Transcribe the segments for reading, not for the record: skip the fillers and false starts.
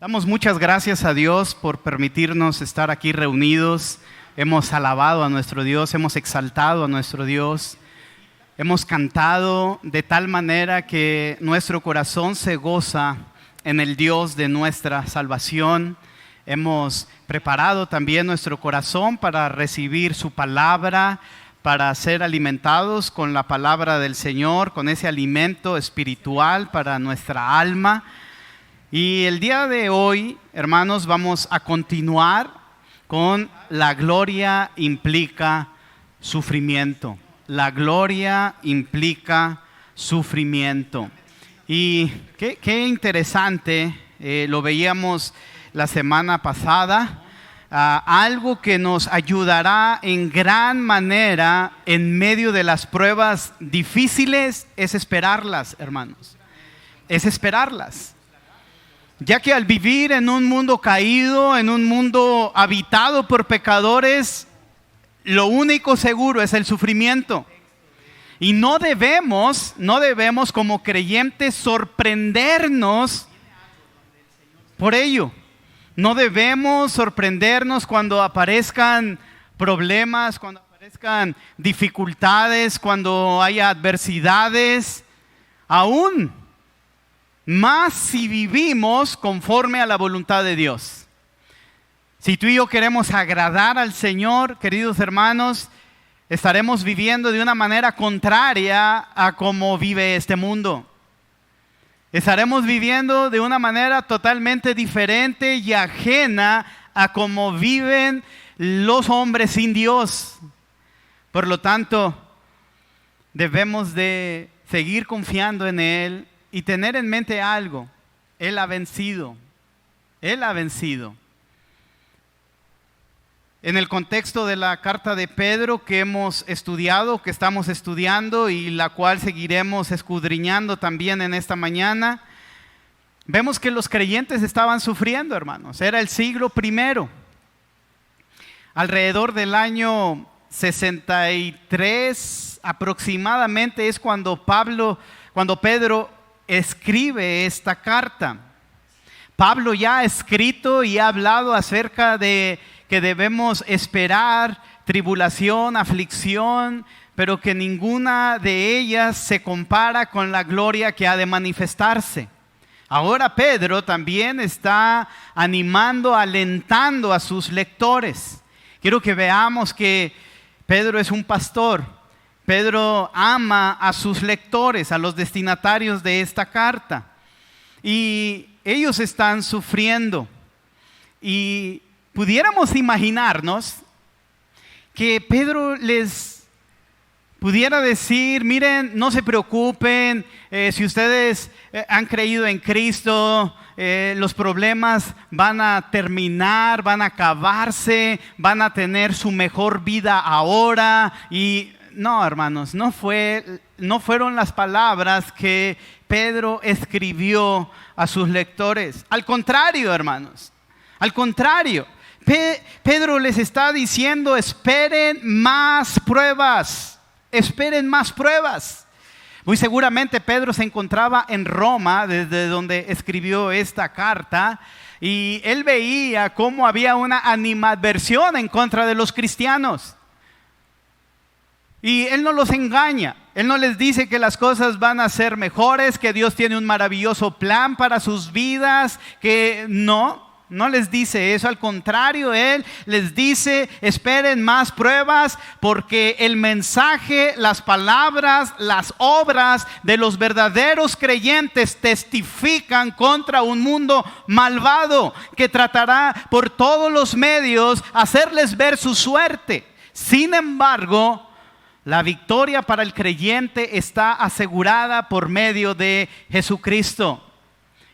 Damos muchas gracias a Dios por permitirnos estar aquí reunidos. Hemos alabado a nuestro Dios, hemos exaltado a nuestro Dios. Hemos cantado de tal manera que nuestro corazón se goza en el Dios de nuestra salvación. Hemos preparado también nuestro corazón para recibir su palabra, para ser alimentados con la palabra del Señor, con ese alimento espiritual para nuestra alma. Y el día de hoy, hermanos, vamos a continuar con la gloria implica sufrimiento. La gloria implica sufrimiento. Y qué interesante, lo veíamos la semana pasada, algo que nos ayudará en gran manera en medio de las pruebas difíciles es esperarlas, hermanos. Es esperarlas. Ya que al vivir en un mundo caído, en un mundo habitado por pecadores, lo único seguro es el sufrimiento. Y no debemos como creyentes sorprendernos por ello. No debemos sorprendernos cuando aparezcan problemas, cuando aparezcan dificultades, cuando haya adversidades, aún más si vivimos conforme a la voluntad de Dios. Si tú y yo queremos agradar al Señor, queridos hermanos, estaremos viviendo de una manera contraria a cómo vive este mundo. Estaremos viviendo de una manera totalmente diferente y ajena a cómo viven los hombres sin Dios. Por lo tanto, debemos de seguir confiando en Él y tener en mente algo. Él ha vencido. Él ha vencido. En el contexto de la carta de Pedro que hemos estudiado, que estamos estudiando y la cual seguiremos escudriñando también en esta mañana, vemos que los creyentes estaban sufriendo, hermanos. Era el siglo I. Alrededor del año 63 aproximadamente es cuando Pedro escribe esta carta. Pablo ya ha escrito y ha hablado acerca de que debemos esperar tribulación, aflicción, pero que ninguna de ellas se compara con la gloria que ha de manifestarse. Ahora Pedro también está animando, alentando a sus lectores. Quiero que veamos que Pedro es un pastor. Pedro ama a sus lectores, a los destinatarios de esta carta. Y ellos están sufriendo. Y pudiéramos imaginarnos que Pedro les pudiera decir: miren, no se preocupen, si ustedes han creído en Cristo, los problemas van a terminar, van a acabarse, van a tener su mejor vida ahora. Y no, hermanos, no fueron las palabras que Pedro escribió a sus lectores. Al contrario, hermanos, al contrario. Pedro les está diciendo: esperen más pruebas, esperen más pruebas. Muy seguramente Pedro se encontraba en Roma, desde donde escribió esta carta, y él veía cómo había una animadversión en contra de los cristianos. Y él no los engaña, él no les dice que las cosas van a ser mejores, que Dios tiene un maravilloso plan para sus vidas, que no les dice eso. Al contrario, él les dice: esperen más pruebas, porque el mensaje, las palabras, las obras de los verdaderos creyentes testifican contra un mundo malvado que tratará por todos los medios hacerles ver su suerte. Sin embargo, la victoria para el creyente está asegurada por medio de Jesucristo.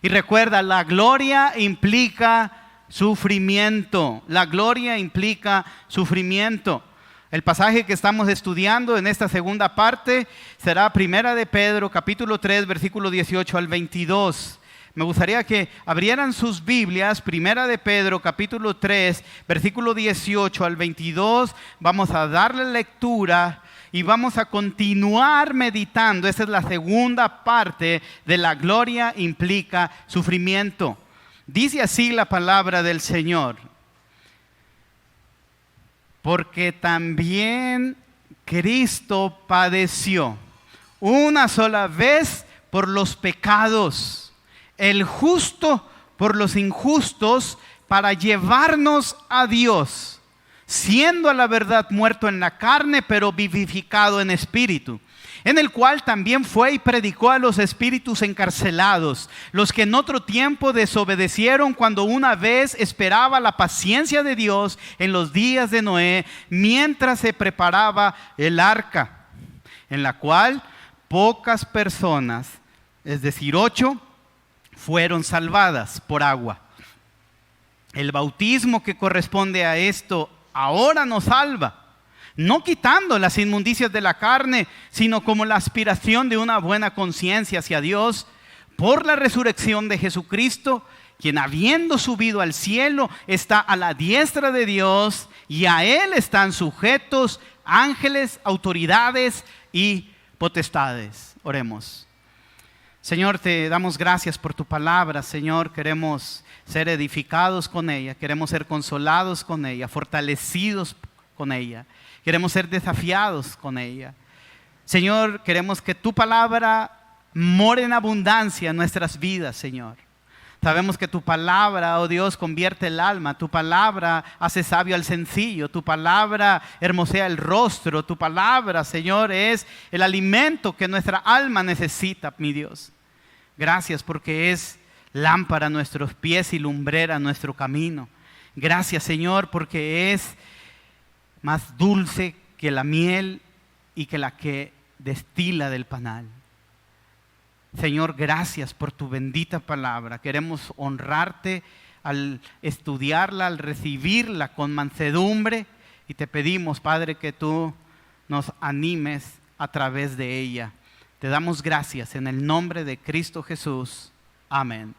Y recuerda, la gloria implica sufrimiento. La gloria implica sufrimiento. El pasaje que estamos estudiando en esta segunda parte será Primera de Pedro, capítulo 3, versículo 18 al 22. Me gustaría que abrieran sus Biblias, Primera de Pedro, capítulo 3, versículo 18 al 22. Vamos a darle lectura y vamos a continuar meditando. Esta es la segunda parte de la gloria implica sufrimiento. Dice así la palabra del Señor: porque también Cristo padeció una sola vez por los pecados, el justo por los injustos, para llevarnos a Dios, siendo a la verdad muerto en la carne, pero vivificado en espíritu, en el cual también fue y predicó a los espíritus encarcelados, los que en otro tiempo desobedecieron cuando una vez esperaba la paciencia de Dios en los días de Noé, mientras se preparaba el arca, en la cual pocas personas, es decir, 8, fueron salvadas por agua. El bautismo que corresponde a esto ahora nos salva, no quitando las inmundicias de la carne, sino como la aspiración de una buena conciencia hacia Dios por la resurrección de Jesucristo, quien habiendo subido al cielo está a la diestra de Dios, y a Él están sujetos ángeles, autoridades y potestades. Oremos. Señor, te damos gracias por tu palabra. Señor, queremos ser edificados con ella, queremos ser consolados con ella, fortalecidos con ella, queremos ser desafiados con ella. Señor, queremos que tu palabra more en abundancia en nuestras vidas, Señor. Sabemos que tu palabra, oh Dios, convierte el alma, tu palabra hace sabio al sencillo, tu palabra hermosea el rostro, tu palabra, Señor, es el alimento que nuestra alma necesita, mi Dios. Gracias porque es lámpara a nuestros pies y lumbrera a nuestro camino. Gracias, Señor, porque es más dulce que la miel y que la que destila del panal. Señor, gracias por tu bendita palabra. Queremos honrarte al estudiarla, al recibirla con mansedumbre, y te pedimos, Padre, que tú nos animes a través de ella. Te damos gracias en el nombre de Cristo Jesús. Amén.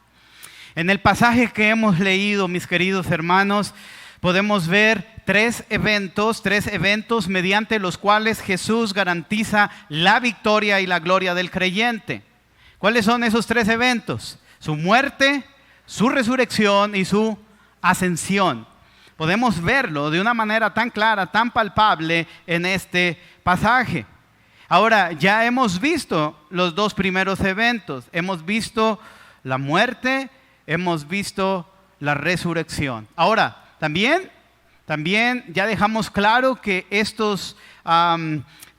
En el pasaje que hemos leído, mis queridos hermanos, podemos ver tres eventos mediante los cuales Jesús garantiza la victoria y la gloria del creyente. ¿Cuáles son esos tres eventos? Su muerte, su resurrección y su ascensión. Podemos verlo de una manera tan clara, tan palpable en este pasaje. Ahora, ya hemos visto los dos primeros eventos. Hemos visto la muerte, hemos visto la resurrección. Ahora, también ya dejamos claro que estos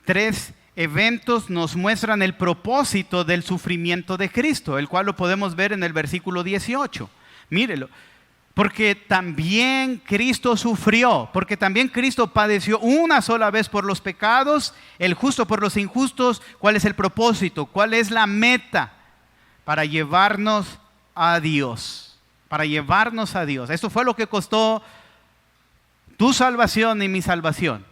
tres eventos nos muestran el propósito del sufrimiento de Cristo, el cual lo podemos ver en el versículo 18. Mírelo. Porque también Cristo sufrió, porque también Cristo padeció una sola vez por los pecados, el justo por los injustos. ¿Cuál es el propósito? ¿Cuál es la meta? Para llevarnos a Dios, para llevarnos a Dios. Eso fue lo que costó tu salvación y mi salvación.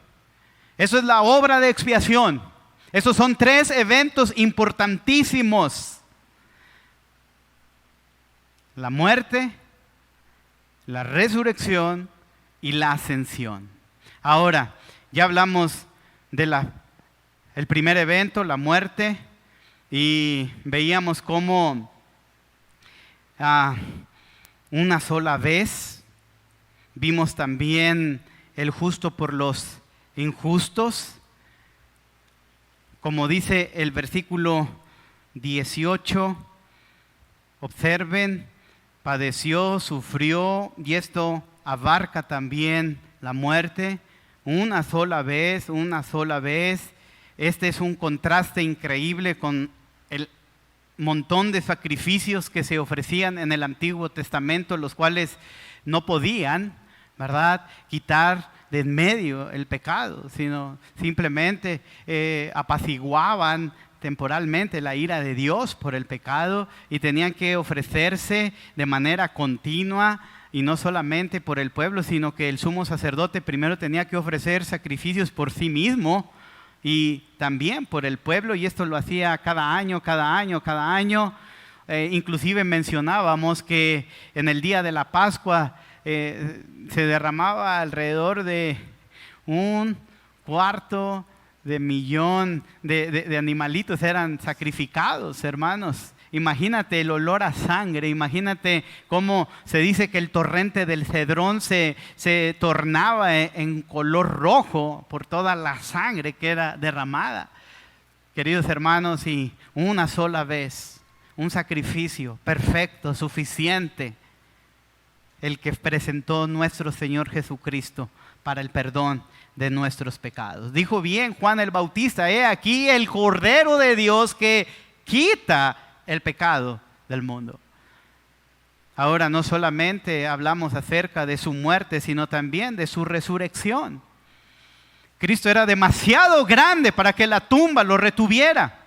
Eso es la obra de expiación. Esos son tres eventos importantísimos: la muerte, la resurrección y la ascensión. Ahora, ya hablamos de el primer evento, la muerte, y veíamos cómo una sola vez. Vimos también el justo por los injustos. Como dice el versículo 18, observen, padeció, sufrió, y esto abarca también la muerte. Una sola vez. Este es un contraste increíble con el montón de sacrificios que se ofrecían en el Antiguo Testamento, los cuales no podían, ¿verdad?, quitar de en medio el pecado, sino simplemente apaciguaban temporalmente la ira de Dios por el pecado, y tenían que ofrecerse de manera continua, y no solamente por el pueblo, sino que el sumo sacerdote primero tenía que ofrecer sacrificios por sí mismo y también por el pueblo, y esto lo hacía cada año. Inclusive mencionábamos que en el día de la Pascua se derramaba alrededor de 1/4 de millón de animalitos eran sacrificados, hermanos. Imagínate el olor a sangre, imagínate cómo se dice que el torrente del Cedrón se tornaba en color rojo por toda la sangre que era derramada. Queridos hermanos, y una sola vez, un sacrificio perfecto, suficiente, el que presentó nuestro Señor Jesucristo para el perdón de nuestros pecados. Dijo bien Juan el Bautista, he aquí el Cordero de Dios que quita el pecado del mundo. Ahora no solamente hablamos acerca de su muerte, sino también de su resurrección. Cristo era demasiado grande para que la tumba lo retuviera.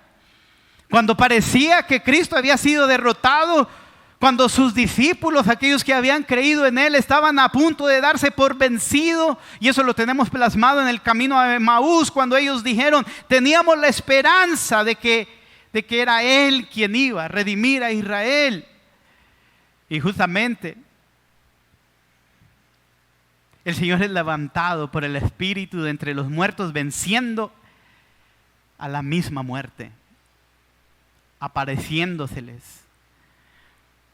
Cuando parecía que Cristo había sido derrotado, cuando sus discípulos, aquellos que habían creído en Él, estaban a punto de darse por vencido, y eso lo tenemos plasmado en el camino a Emaús, cuando ellos dijeron, teníamos la esperanza de que era Él quien iba a redimir a Israel. Y justamente el Señor es levantado por el Espíritu de entre los muertos, venciendo a la misma muerte, apareciéndoseles.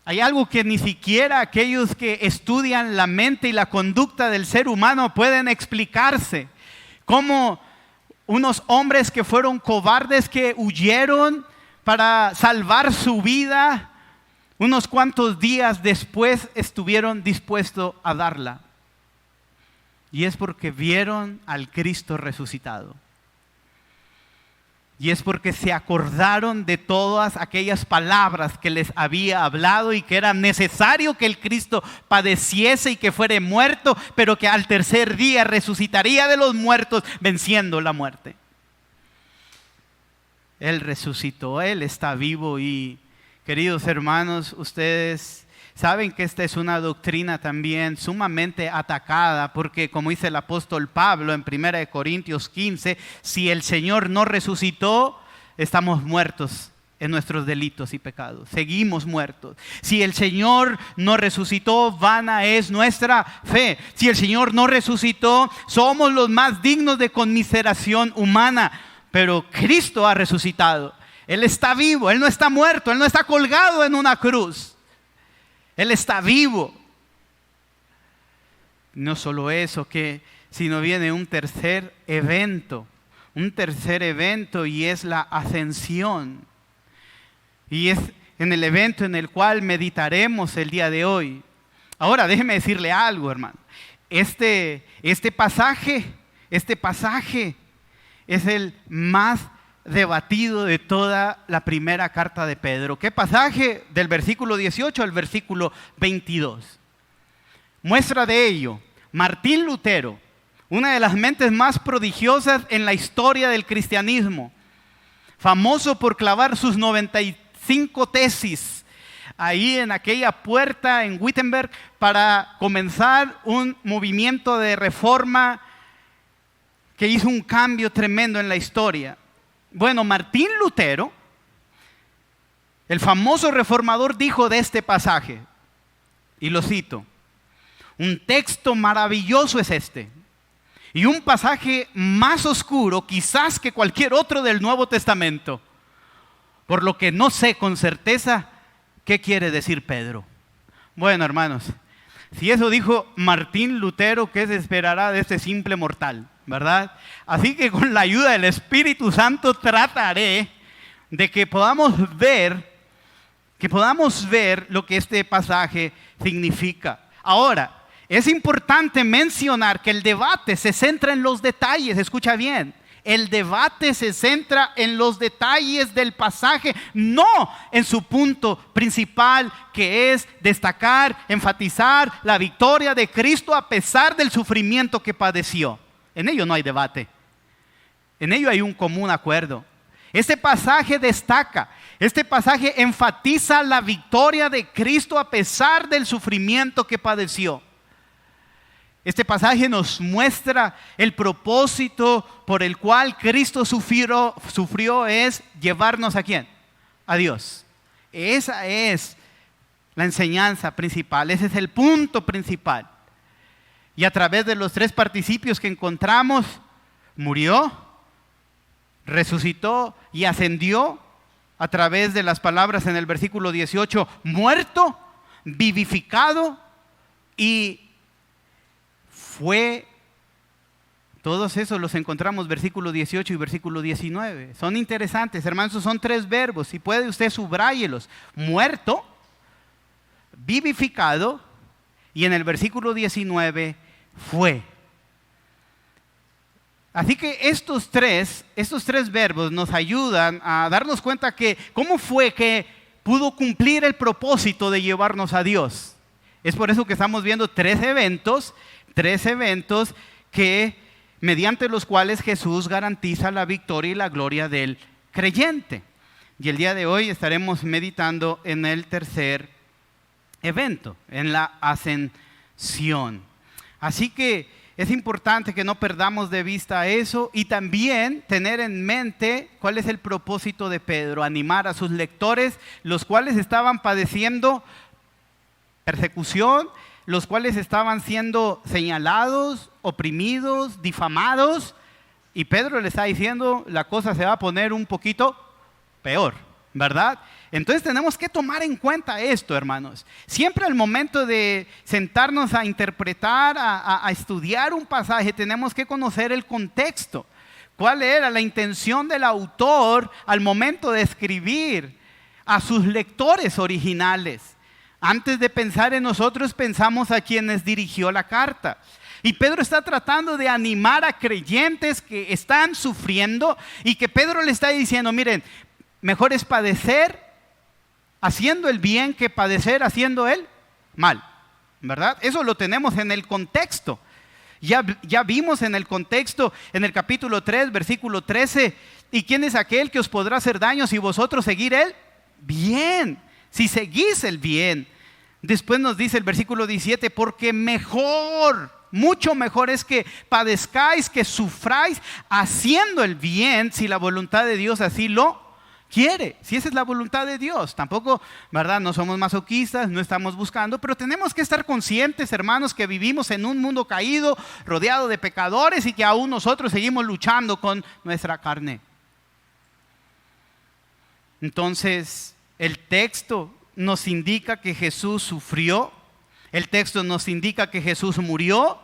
Hay algo que ni siquiera aquellos que estudian la mente y la conducta del ser humano pueden explicarse. Cómo unos hombres que fueron cobardes, que huyeron para salvar su vida, unos cuantos días después estuvieron dispuestos a darla. Y es porque vieron al Cristo resucitado. Y es porque se acordaron de todas aquellas palabras que les había hablado y que era necesario que el Cristo padeciese y que fuera muerto, pero que al tercer día resucitaría de los muertos, venciendo la muerte. Él resucitó, Él está vivo. Y queridos hermanos, ustedes saben que esta es una doctrina también sumamente atacada, porque como dice el apóstol Pablo en 1 Corintios 15, si el Señor no resucitó, estamos muertos en nuestros delitos y pecados. Seguimos muertos. Si el Señor no resucitó, vana es nuestra fe. Si el Señor no resucitó, somos los más dignos de conmiseración humana. Pero Cristo ha resucitado. Él está vivo, Él no está muerto, Él no está colgado en una cruz. Él está vivo. No solo eso, sino viene un tercer evento, y es la ascensión. Y es en el evento en el cual meditaremos el día de hoy. Ahora déjeme decirle algo, hermano. Este pasaje es el más debatido de toda la primera carta de Pedro. ¿Qué pasaje? Del versículo 18 al versículo 22. Muestra de ello, Martín Lutero, una de las mentes más prodigiosas en la historia del cristianismo, famoso por clavar sus 95 tesis ahí en aquella puerta en Wittenberg para comenzar un movimiento de reforma que hizo un cambio tremendo en la historia. Bueno, Martín Lutero, el famoso reformador, dijo de este pasaje, y lo cito: un texto maravilloso es este, y un pasaje más oscuro quizás que cualquier otro del Nuevo Testamento, por lo que no sé con certeza qué quiere decir Pedro. Bueno, hermanos, si eso dijo Martín Lutero, ¿qué se esperará de este simple mortal? ¿Verdad? Así que con la ayuda del Espíritu Santo trataré de que podamos ver lo que este pasaje significa. Ahora, es importante mencionar que el debate se centra en los detalles. Escucha bien, el debate se centra en los detalles del pasaje, no en su punto principal, que es destacar, enfatizar la victoria de Cristo a pesar del sufrimiento que padeció. En ello no hay debate. En ello hay un común acuerdo. Este pasaje destaca, este pasaje enfatiza la victoria de Cristo a pesar del sufrimiento que padeció. Este pasaje nos muestra el propósito por el cual Cristo sufrió es llevarnos ¿a quién? A Dios. Esa es la enseñanza principal, ese es el punto principal. Y a través de los tres participios que encontramos, murió, resucitó y ascendió, a través de las palabras en el versículo 18, muerto, vivificado y fue. Todos esos los encontramos versículo 18 y versículo 19. Son interesantes, hermanos, son 3 verbos. Si puede usted subrayelos. Muerto, vivificado y en el versículo 19 fue. Así que estos tres verbos nos ayudan a darnos cuenta que cómo fue que pudo cumplir el propósito de llevarnos a Dios. Es por eso que estamos viendo 3 eventos que mediante los cuales Jesús garantiza la victoria y la gloria del creyente. Y el día de hoy estaremos meditando en el tercer evento, en la ascensión. Así que es importante que no perdamos de vista eso y también tener en mente cuál es el propósito de Pedro, animar a sus lectores, los cuales estaban padeciendo persecución, los cuales estaban siendo señalados, oprimidos, difamados, y Pedro le está diciendo, la cosa se va a poner un poquito peor, ¿verdad? Entonces tenemos que tomar en cuenta esto, hermanos. Siempre al momento de sentarnos a interpretar, a estudiar un pasaje, tenemos que conocer el contexto. ¿Cuál era la intención del autor al momento de escribir a sus lectores originales? Antes de pensar en nosotros, pensamos a quienes dirigió la carta. Y Pedro está tratando de animar a creyentes que están sufriendo y que Pedro le está diciendo, miren, mejor es padecer haciendo el bien que padecer haciendo el mal, ¿verdad? Eso lo tenemos en el contexto. Ya vimos en el contexto, en el capítulo 3, versículo 13, ¿y quién es aquel que os podrá hacer daño si vosotros seguir el bien? Si seguís el bien. Después nos dice el versículo 17, porque mejor, mucho mejor es que padezcáis, que sufráis haciendo el bien, si la voluntad de Dios así lo quiere. Si esa es la voluntad de Dios. Tampoco, ¿verdad? No somos masoquistas, no estamos buscando, pero tenemos que estar conscientes, hermanos, que vivimos en un mundo caído, rodeado de pecadores y que aún nosotros seguimos luchando con nuestra carne. Entonces, el texto nos indica que Jesús sufrió, el texto nos indica que Jesús murió,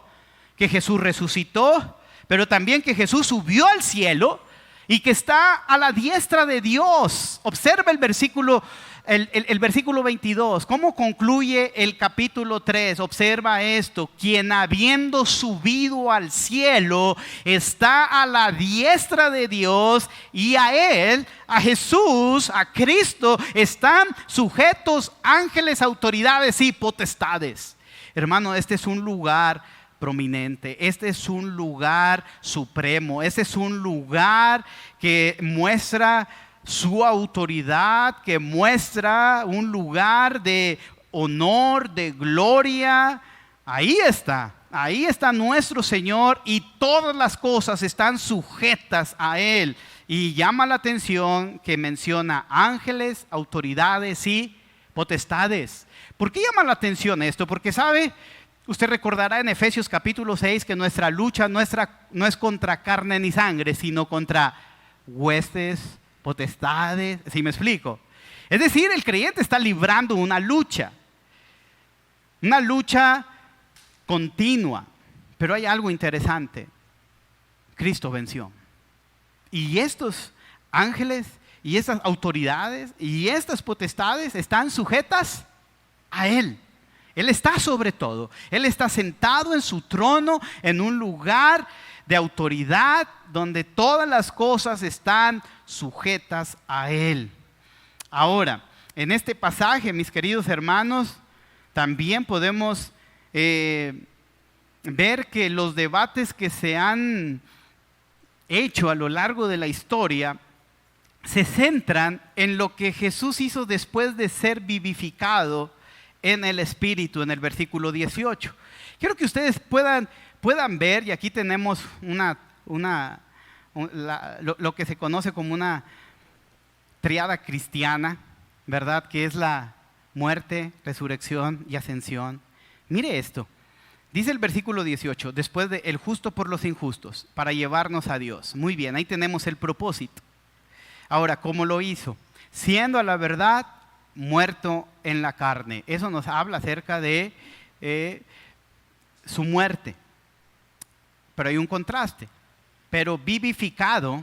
que Jesús resucitó, pero también que Jesús subió al cielo y que está a la diestra de Dios. Observa el versículo 22, cómo concluye el capítulo 3. Observa esto, quien habiendo subido al cielo está a la diestra de Dios y a Él, a Jesús, a Cristo, están sujetos ángeles, autoridades y potestades. Hermano, este es un lugar prominente, este es un lugar supremo, este es un lugar que muestra su autoridad, que muestra un lugar de honor, de gloria. Ahí está nuestro Señor y todas las cosas están sujetas a Él. Y llama la atención que menciona ángeles, autoridades y potestades. ¿Por qué llama la atención esto? Porque sabe, usted recordará en Efesios capítulo 6 que nuestra lucha no es contra carne ni sangre, sino contra huestes, potestades. ¿Sí me explico? Es decir, el creyente está librando una lucha continua. Pero hay algo interesante. Cristo venció. Y estos ángeles y estas autoridades y estas potestades están sujetas a Él. Él está sobre todo. Él está sentado en su trono en un lugar de autoridad donde todas las cosas están sujetas a Él. Ahora, en este pasaje, mis queridos hermanos, también podemos ver que los debates que se han hecho a lo largo de la historia se centran en lo que Jesús hizo después de ser vivificado en el Espíritu, en el versículo 18. Quiero que ustedes puedan ver, y aquí tenemos lo que se conoce como una triada cristiana, ¿verdad? Que es la muerte, resurrección y ascensión. Mire esto. Dice el versículo 18, después de el justo por los injustos, para llevarnos a Dios. Muy bien, ahí tenemos el propósito. Ahora, ¿cómo lo hizo? siendo a la verdad muerto en la carne. Eso nos habla acerca de su muerte. Pero hay un contraste. Pero vivificado,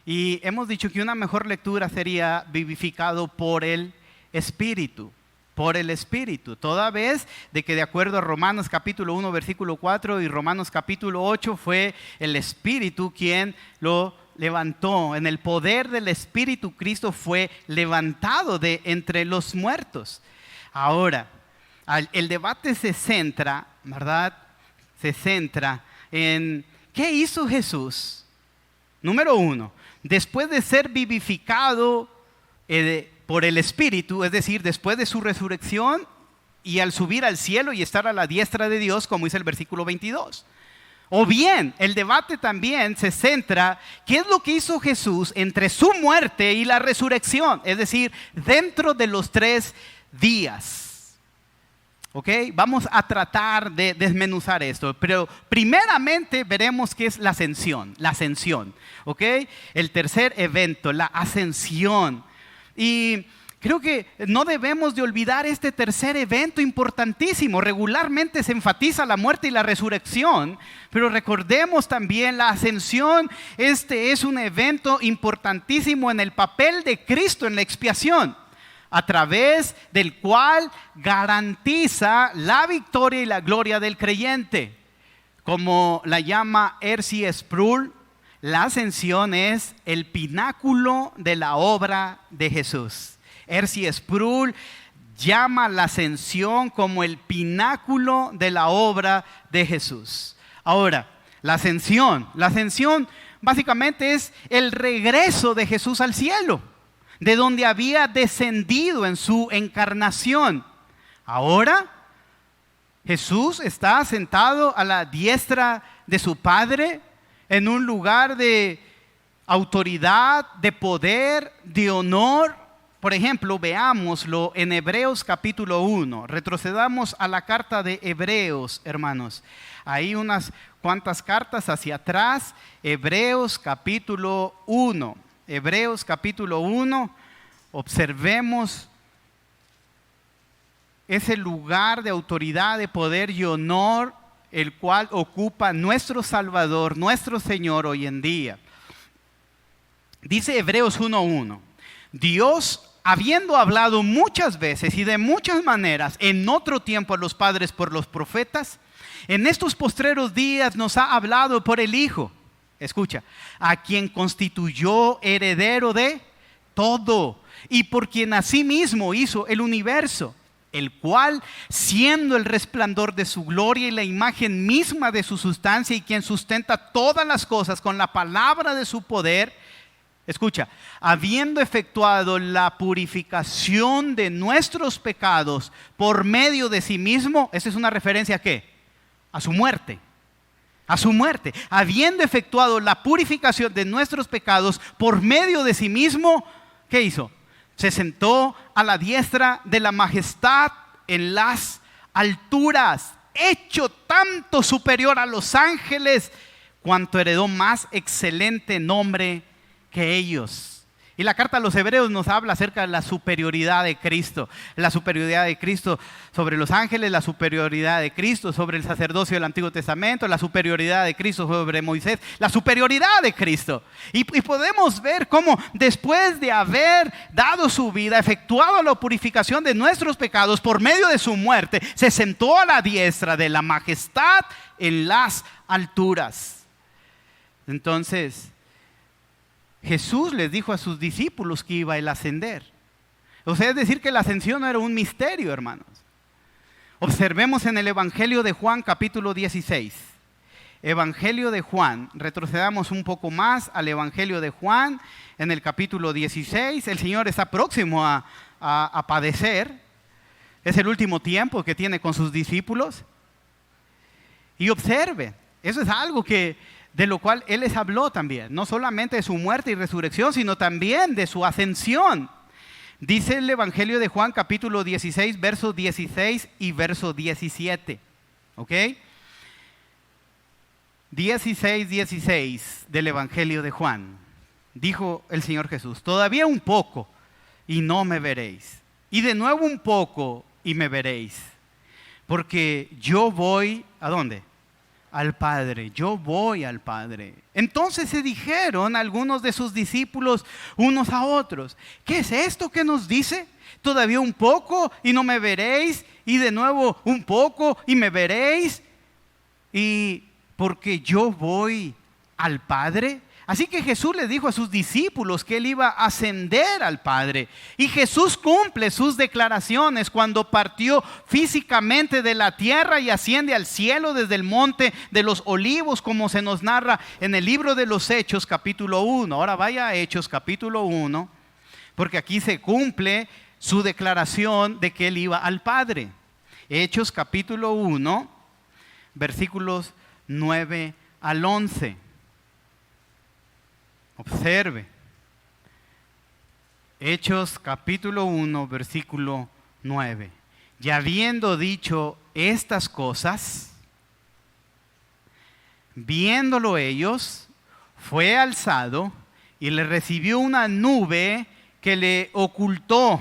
y hemos dicho que una mejor lectura sería vivificado por el Espíritu. Por el Espíritu. Toda vez de que de acuerdo a Romanos capítulo 1 versículo 4 y Romanos capítulo 8 fue el Espíritu quien lo levantó. En el poder del Espíritu Cristo fue levantado de entre los muertos. Ahora, el debate se centra, ¿verdad? Se centra en ¿qué hizo Jesús? Número uno, después de ser vivificado por el Espíritu, es decir, después de su resurrección y al subir al cielo y estar a la diestra de Dios, como dice el versículo 22. O bien, el debate también se centra, ¿qué es lo que hizo Jesús entre su muerte y la resurrección? Es decir, dentro de los 3 días. ¿Ok? Vamos a tratar de desmenuzar esto, pero primeramente veremos qué es la ascensión. La ascensión, ¿ok? El tercer evento, la ascensión. Y creo que no debemos de olvidar este tercer evento importantísimo. Regularmente se enfatiza la muerte y la resurrección, pero recordemos también la ascensión. Este es un evento importantísimo en el papel de Cristo en la expiación, a través del cual garantiza la victoria y la gloria del creyente. Como la llama R.C. Sproul, la ascensión es el pináculo de la obra de Jesús. R.C. Sproul llama la ascensión como el pináculo de la obra de Jesús. Ahora, la ascensión básicamente es el regreso de Jesús al cielo, de donde había descendido en su encarnación. Ahora, Jesús está sentado a la diestra de su Padre, en un lugar de autoridad, de poder, de honor. Por ejemplo, veámoslo en Hebreos capítulo 1. Retrocedamos a la carta de Hebreos, hermanos. Hay unas cuantas cartas hacia atrás. Hebreos capítulo 1. Hebreos capítulo 1. Observemos ese lugar de autoridad, de poder y honor, el cual ocupa nuestro Salvador, nuestro Señor hoy en día. Dice Hebreos 1:1, Dios, habiendo hablado muchas veces y de muchas maneras en otro tiempo a los padres por los profetas, en estos postreros días nos ha hablado por el Hijo. Escucha, a quien constituyó heredero de todo y por quien asimismo hizo el universo, el cual, siendo el resplandor de su gloria y la imagen misma de su sustancia y quien sustenta todas las cosas con la palabra de su poder, escucha, habiendo efectuado la purificación de nuestros pecados por medio de sí mismo, esa es una referencia ¿a qué? A su muerte. A su muerte. Habiendo efectuado la purificación de nuestros pecados por medio de sí mismo, ¿qué hizo? Se sentó a la diestra de la majestad en las alturas, hecho tanto superior a los ángeles, cuanto heredó más excelente nombre que ellos. Y la carta a los Hebreos nos habla acerca de la superioridad de Cristo. La superioridad de Cristo sobre los ángeles, la superioridad de Cristo sobre el sacerdocio del Antiguo Testamento, la superioridad de Cristo sobre Moisés, la superioridad de Cristo. Y podemos ver cómo después de haber dado su vida, efectuado la purificación de nuestros pecados por medio de su muerte, se sentó a la diestra de la majestad en las alturas. Entonces, Jesús les dijo a sus discípulos que iba a ascender. O sea, es decir que la ascensión no era un misterio, hermanos. Observemos en el Evangelio de Juan capítulo 16. Evangelio de Juan, retrocedamos un poco más al Evangelio de Juan en el capítulo 16. El Señor está próximo a padecer. Es el último tiempo que tiene con sus discípulos. Y observe, eso es algo de lo cual Él les habló también, no solamente de su muerte y resurrección, sino también de su ascensión. Dice el Evangelio de Juan capítulo 16, versos 16 y verso 17. ¿Ok? 16 del Evangelio de Juan. Dijo el Señor Jesús, todavía un poco y no me veréis. Y de nuevo un poco y me veréis. Porque yo voy, ¿a dónde? Al Padre, yo voy al Padre. Entonces se dijeron algunos de sus discípulos unos a otros: ¿qué es esto que nos dice? Todavía un poco y no me veréis, y de nuevo un poco y me veréis. Y porque yo voy al Padre. Así que Jesús le dijo a sus discípulos que Él iba a ascender al Padre. Y Jesús cumple sus declaraciones cuando partió físicamente de la tierra y asciende al cielo desde el monte de los olivos, como se nos narra en el libro de los Hechos capítulo 1. Ahora vaya a Hechos capítulo 1, porque aquí se cumple su declaración de que Él iba al Padre. Hechos capítulo 1, versículos 9 al 11. Observe. Hechos capítulo 1, versículo 9. Y habiendo dicho estas cosas, viéndolo ellos, fue alzado y le recibió una nube que le ocultó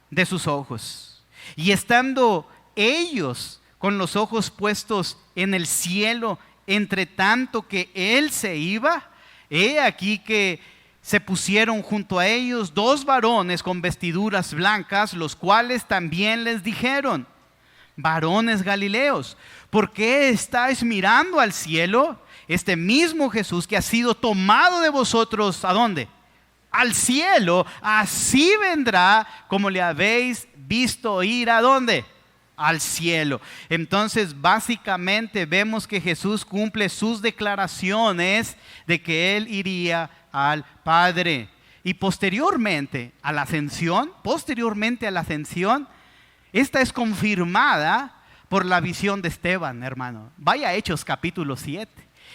de sus ojos. Y estando ellos con los ojos puestos en el cielo, entre tanto que él se iba, he aquí que se pusieron junto a ellos dos varones con vestiduras blancas, los cuales también les dijeron: varones galileos, ¿por qué estáis mirando al cielo? Este mismo Jesús que ha sido tomado de vosotros, ¿a dónde? Al cielo, así vendrá como le habéis visto ir. ¿A dónde? Al cielo. Entonces básicamente vemos que Jesús cumple sus declaraciones de que Él iría al Padre. Y posteriormente a la ascensión, esta es confirmada por la visión de Esteban, hermano. Vaya a Hechos capítulo 7.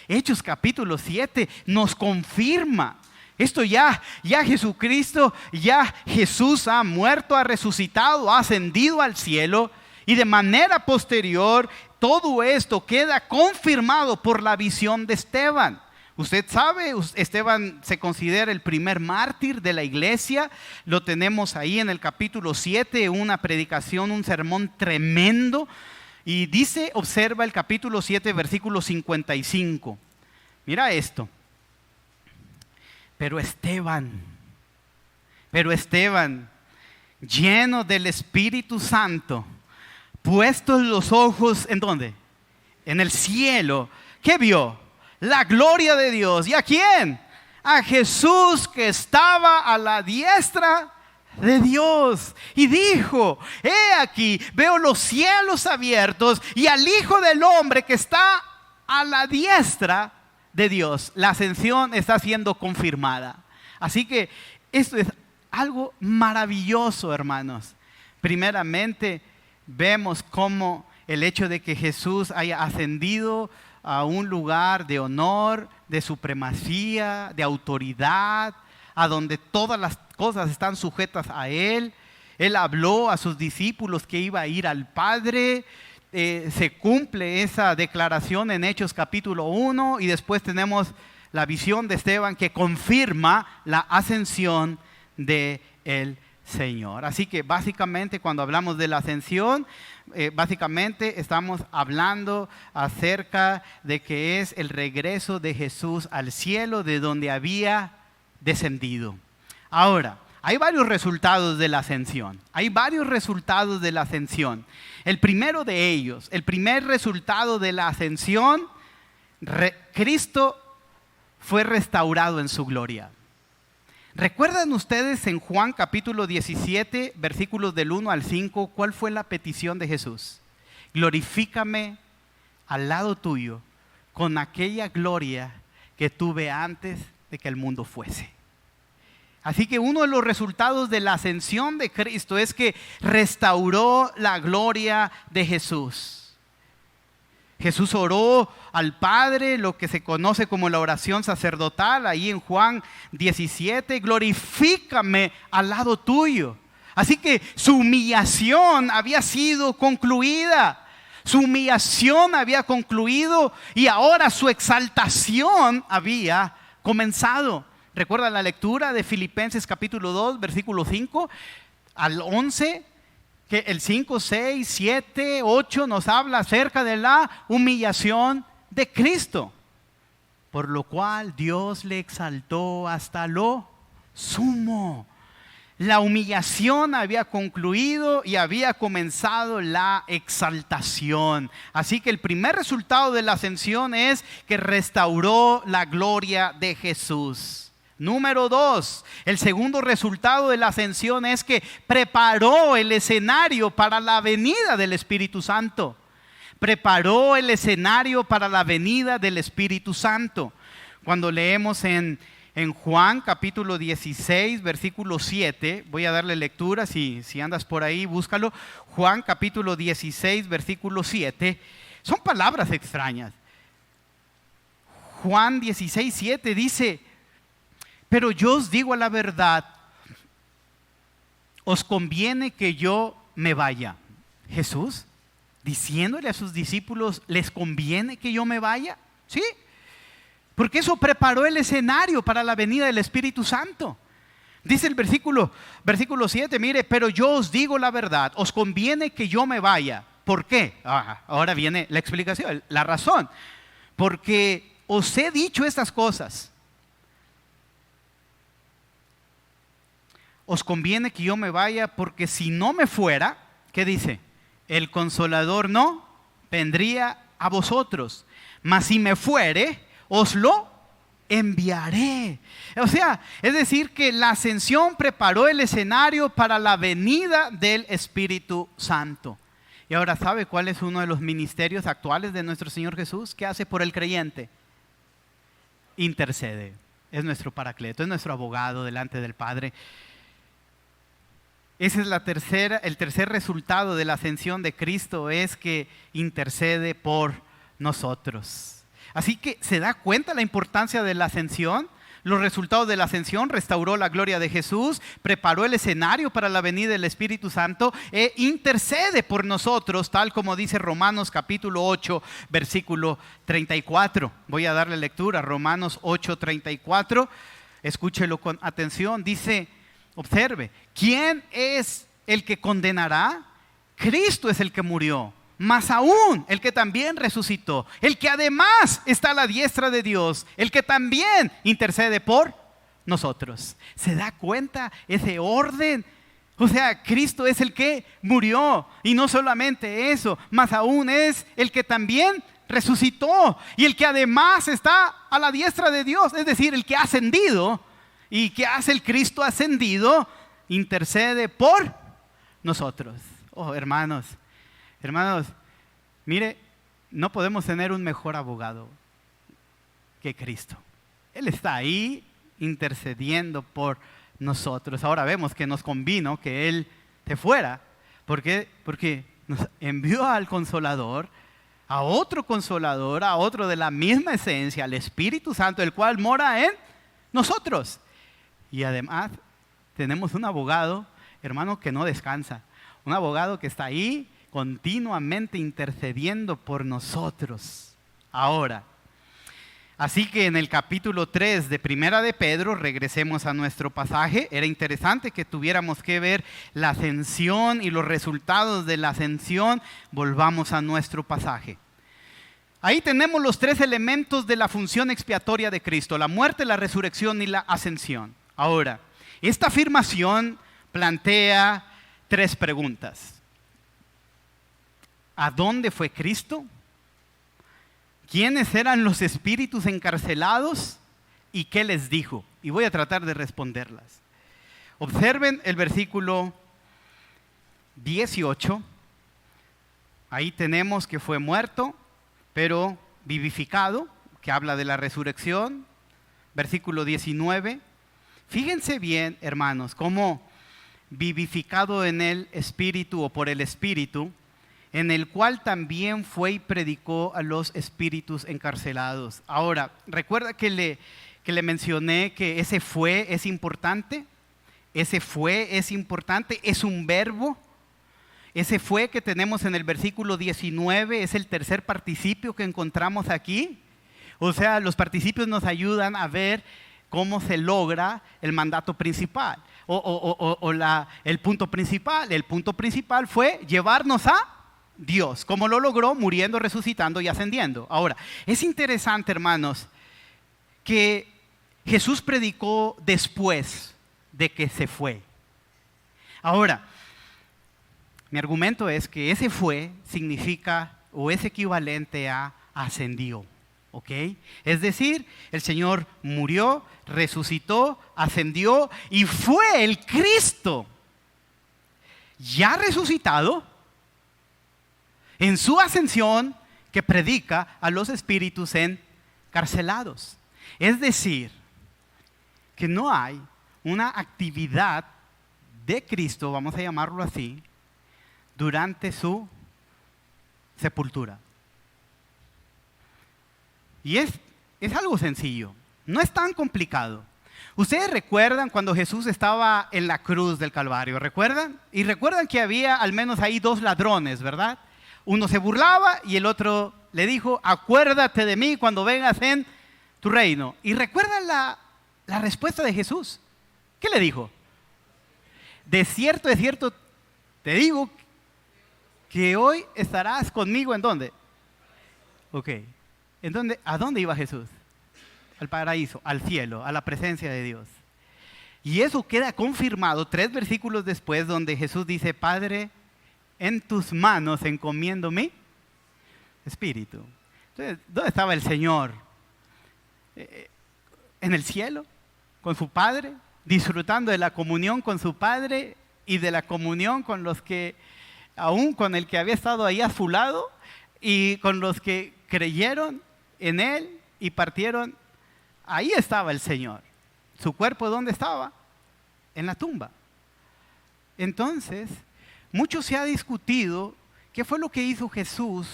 Hechos capítulo 7 nos confirma esto. Ya Jesucristo, ya Jesús ha muerto, ha resucitado, ha ascendido al cielo. Y de manera posterior, todo esto queda confirmado por la visión de Esteban. Usted sabe, Esteban se considera el primer mártir de la iglesia. Lo tenemos ahí en el capítulo 7, una predicación, un sermón tremendo. Y dice, observa el capítulo 7, versículo 55. Mira esto. Pero Esteban, lleno del Espíritu Santo, puestos los ojos, ¿en dónde? En el cielo. ¿Qué vio? La gloria de Dios. ¿Y a quién? A Jesús, que estaba a la diestra de Dios. Y dijo: he aquí, veo los cielos abiertos y al Hijo del Hombre que está a la diestra de Dios. La ascensión está siendo confirmada. Así que esto es algo maravilloso, hermanos. Primeramente, vemos cómo el hecho de que Jesús haya ascendido a un lugar de honor, de supremacía, de autoridad, a donde todas las cosas están sujetas a Él. Él habló a sus discípulos que iba a ir al Padre. Se cumple esa declaración en Hechos capítulo 1, y después tenemos la visión de Esteban que confirma la ascensión de el Señor. Así que básicamente cuando hablamos de la ascensión, básicamente estamos hablando acerca de que es el regreso de Jesús al cielo de donde había descendido. Ahora, hay varios resultados de la ascensión. El primero de ellos, el primer resultado de la ascensión, Cristo fue restaurado en su gloria. ¿Recuerdan ustedes en Juan capítulo 17, versículos del 1 al 5, cuál fue la petición de Jesús? Glorifícame al lado tuyo con aquella gloria que tuve antes de que el mundo fuese. Así que uno de los resultados de la ascensión de Cristo es que restauró la gloria de Jesús. Jesús oró al Padre, lo que se conoce como la oración sacerdotal, ahí en Juan 17, glorifícame al lado tuyo. Así que su humillación había sido concluida. Su humillación había concluido y ahora su exaltación había comenzado. ¿Recuerda la lectura de Filipenses capítulo 2, versículo 5 al 11? Que el 5, 6, 7, 8 nos habla acerca de la humillación de Cristo, por lo cual Dios le exaltó hasta lo sumo. La humillación había concluido y había comenzado la exaltación. Así que el primer resultado de la ascensión es que restauró la gloria de Jesús. Número 2, el segundo resultado de la ascensión es que preparó el escenario para la venida del Espíritu Santo. Preparó el escenario para la venida del Espíritu Santo. Cuando leemos en Juan capítulo 16, versículo 7, voy a darle lectura, si andas por ahí, búscalo. Juan capítulo 16, versículo 7, son palabras extrañas. Juan 16, 7 dice: pero yo os digo la verdad, os conviene que yo me vaya. Jesús diciéndole a sus discípulos, ¿les conviene que yo me vaya? Sí, porque eso preparó el escenario para la venida del Espíritu Santo. Dice el versículo 7, mire, pero yo os digo la verdad, os conviene que yo me vaya. ¿Por qué? Ahora viene la explicación, la razón. Porque os he dicho estas cosas. Os conviene que yo me vaya, porque si no me fuera, ¿qué dice? El Consolador no vendría a vosotros, mas si me fuere, os lo enviaré. O sea, es decir que la ascensión preparó el escenario para la venida del Espíritu Santo. Y ahora, ¿sabe cuál es uno de los ministerios actuales de nuestro Señor Jesús? ¿Qué hace por el creyente? Intercede. Es nuestro paracleto, es nuestro abogado delante del Padre. Ese es el tercer resultado de la ascensión de Cristo, es que intercede por nosotros. Así que se da cuenta la importancia de la ascensión. Los resultados de la ascensión: restauró la gloria de Jesús, preparó el escenario para la venida del Espíritu Santo e intercede por nosotros, tal como dice Romanos capítulo 8, versículo 34. Voy a darle lectura, Romanos 8, 34. Escúchelo con atención. Dice, observe, ¿quién es el que condenará? Cristo es el que murió, más aún el que también resucitó, el que además está a la diestra de Dios, el que también intercede por nosotros. ¿Se da cuenta ese orden? O sea, Cristo es el que murió, y no solamente eso, más aún es el que también resucitó y el que además está a la diestra de Dios, es decir, el que ha ascendido. ¿Y qué hace el Cristo ascendido? Intercede por nosotros. Oh, hermanos, mire, no podemos tener un mejor abogado que Cristo. Él está ahí intercediendo por nosotros. Ahora vemos que nos convino que Él se fuera. ¿Por qué? Porque nos envió al Consolador, a otro de la misma esencia, al Espíritu Santo, el cual mora en nosotros. Y además tenemos un abogado, hermano, que no descansa. Un abogado que está ahí continuamente intercediendo por nosotros. Ahora, así que en el capítulo 3 de Primera de Pedro, regresemos a nuestro pasaje. Era interesante que tuviéramos que ver la ascensión y los resultados de la ascensión. Volvamos a nuestro pasaje. Ahí tenemos los tres elementos de la función expiatoria de Cristo: la muerte, la resurrección y la ascensión. Ahora, esta afirmación plantea tres preguntas. ¿A dónde fue Cristo? ¿Quiénes eran los espíritus encarcelados? ¿Y qué les dijo? Y voy a tratar de responderlas. Observen el versículo 18. Ahí tenemos que fue muerto, pero vivificado, que habla de la resurrección. Versículo 19. Fíjense bien, hermanos, cómo vivificado en el Espíritu o por el Espíritu, en el cual también fue y predicó a los espíritus encarcelados. Ahora, recuerda que le mencioné que ese fue es importante. Ese fue es importante, es un verbo. Ese fue que tenemos en el versículo 19 es el tercer participio que encontramos aquí. O sea, los participios nos ayudan a ver cómo se logra el mandato principal el punto principal. El punto principal fue llevarnos a Dios. ¿Cómo lo logró? Muriendo, resucitando y ascendiendo. Ahora, es interesante, hermanos, que Jesús predicó después de que se fue. Ahora, mi argumento es que ese fue significa o es equivalente a ascendió. ¿Ok? Es decir, el Señor murió, resucitó, ascendió y fue el Cristo ya resucitado en su ascensión que predica a los espíritus encarcelados. Es decir, que no hay una actividad de Cristo, vamos a llamarlo así, durante su sepultura. Y es algo sencillo, no es tan complicado. Ustedes recuerdan cuando Jesús estaba en la cruz del Calvario, ¿recuerdan? Y recuerdan que había al menos ahí dos ladrones, ¿verdad? Uno se burlaba y el otro le dijo, acuérdate de mí cuando vengas en tu reino. Y recuerdan la respuesta de Jesús. ¿Qué le dijo? De cierto, te digo que hoy estarás conmigo, ¿en dónde? Ok. ¿A dónde iba Jesús? Al paraíso, al cielo, a la presencia de Dios. Y eso queda confirmado 3 versículos después, donde Jesús dice, Padre, en tus manos encomiendo mi espíritu. Entonces, ¿dónde estaba el Señor? En el cielo, con su Padre, disfrutando de la comunión con su Padre y de la comunión con los que, aún con el que había estado ahí a su lado, y con los que creyeron en Él y partieron. Ahí estaba el Señor. ¿Su cuerpo dónde estaba? En la tumba. Entonces, mucho se ha discutido qué fue lo que hizo Jesús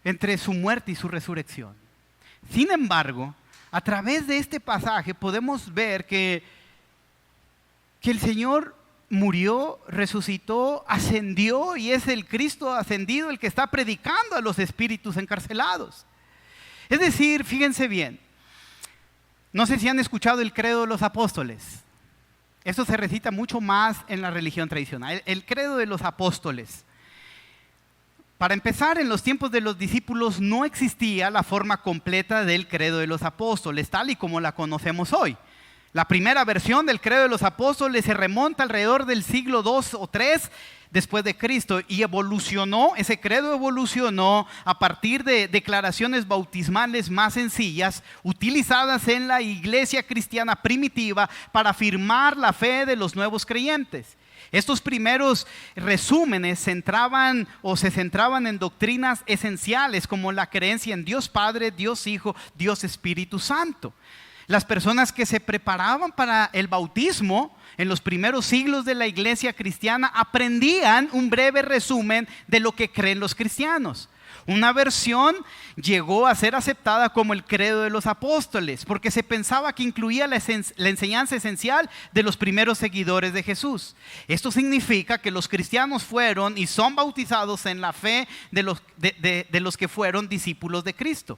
entre su muerte y su resurrección. Sin embargo, a través de este pasaje podemos ver que el Señor murió, resucitó, ascendió y es el Cristo ascendido el que está predicando a los espíritus encarcelados. Es decir, fíjense bien, no sé si han escuchado el credo de los apóstoles. Esto se recita mucho más en la religión tradicional. El credo de los apóstoles. Para empezar, en los tiempos de los discípulos no existía la forma completa del credo de los apóstoles, tal y como la conocemos hoy. La primera versión del credo de los apóstoles se remonta alrededor del siglo II o III después de Cristo y ese credo evolucionó a partir de declaraciones bautismales más sencillas utilizadas en la iglesia cristiana primitiva para afirmar la fe de los nuevos creyentes. Estos primeros resúmenes se centraban en doctrinas esenciales como la creencia en Dios Padre, Dios Hijo, Dios Espíritu Santo. Las personas que se preparaban para el bautismo en los primeros siglos de la iglesia cristiana aprendían un breve resumen de lo que creen los cristianos. Una versión llegó a ser aceptada como el credo de los apóstoles porque se pensaba que incluía la enseñanza esencial de los primeros seguidores de Jesús. Esto significa que los cristianos fueron y son bautizados en la fe de los que fueron discípulos de Cristo.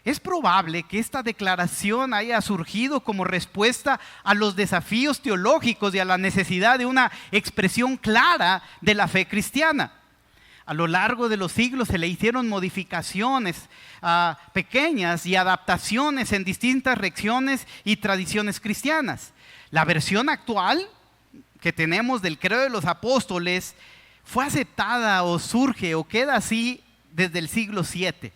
Es probable que esta declaración haya surgido como respuesta a los desafíos teológicos y a la necesidad de una expresión clara de la fe cristiana. A lo largo de los siglos se le hicieron modificaciones pequeñas y adaptaciones en distintas reacciones y tradiciones cristianas. La versión actual que tenemos del credo de los apóstoles fue aceptada o surge o queda así desde el siglo VII.